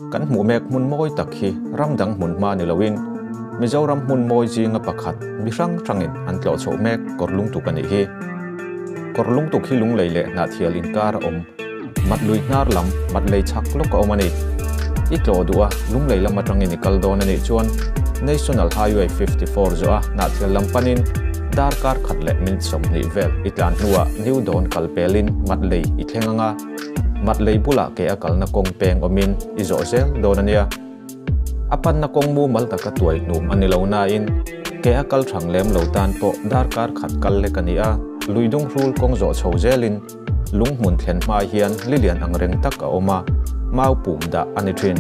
kan mu mek mun moi takhi ramdang mun ma ni lawin Mizoram mun moi ji nga pakhat mi rang rangin an tlo chho mek KAWRLUNGTUK ani hi KAWRLUNGTUK hi lung leile na thial in kar mat lui nar lam mat lei chak lok omani I tlo duwa lung leila matrangin ikal don ani chuan National Highway 54 zo a na thial lam panin dar kar khatle min som ni vel itlan nuwa new don kalpelin mat lei I thlenganga mat lei bula ke akal na kong peng omin izo sel don ania apan na kong mu mal taka tuai num anilo na in ke akal thanglem lo tan po dar kar khat kal le kania luidung rul kong zo chho zelin lung mun thlen ma hian lilian ang reng tak a oma mau pum da ani thin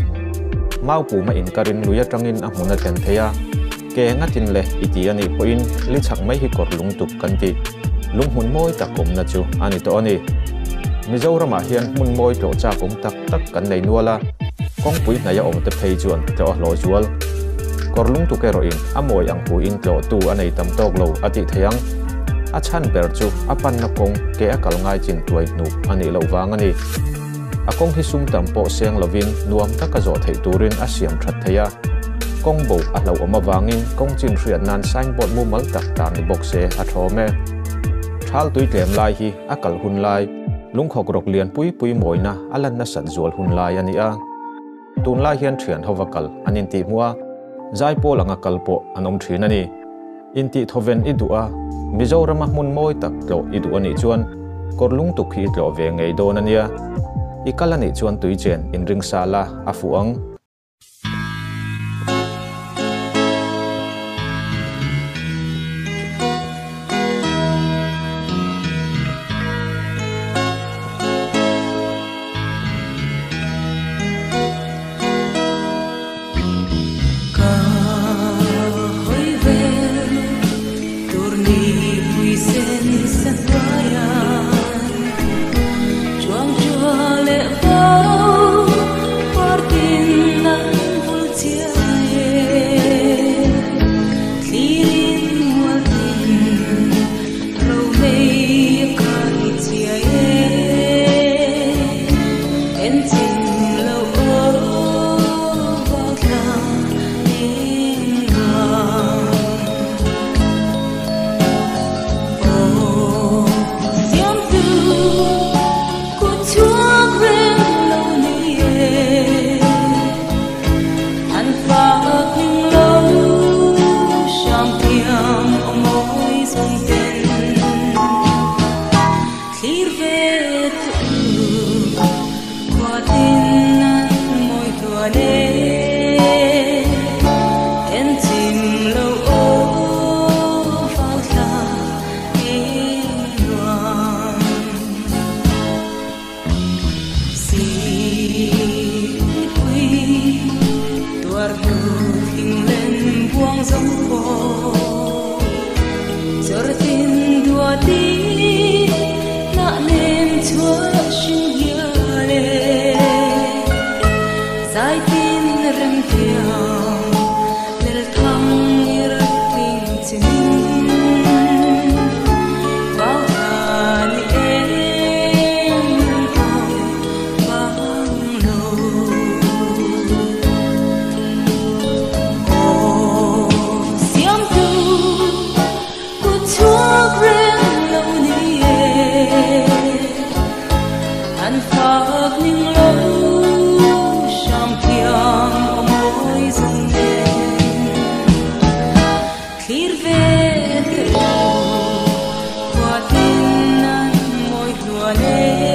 mau pu ma in karin luya tangin a huna ten theya ke ngatin le iti ani poin li chak mai hi KAWRLUNGTUK kanti lung hun moi takom na chu ani to ani Mizoram a hian mun moi to cha kom tak tak kan nei nuala kong pui na ya om te phei chuan to lo chual KAWRLUNGTUK ero in amoi ang pu in tlo tu anei tam tok lo ati theyang a chan ber chu apan na kong ke akal ngai chin tuai nu ani lo wang ani a kong hi sum tam po seng lovin nuam taka zo thei turin a siam that theya kong bo a lo oma wangin kong chin rian nan signboard mu mal tak tar ni boxe a thome thal tui tlem lai hi akal hun lai lungkhok rok lian pui pui moina alan na sat zual hun lai ani a tun lai hian thian howakal anin ti muwa zai po langa kalpo anom thin ani inti thoven idua Mizoram mun moi tak lo idu ani chuan KAWRLUNGTUK hi tlo ve ngei don ania ikalani chuan tui chen in ring sala afuang Qua tin nan môi đùa lên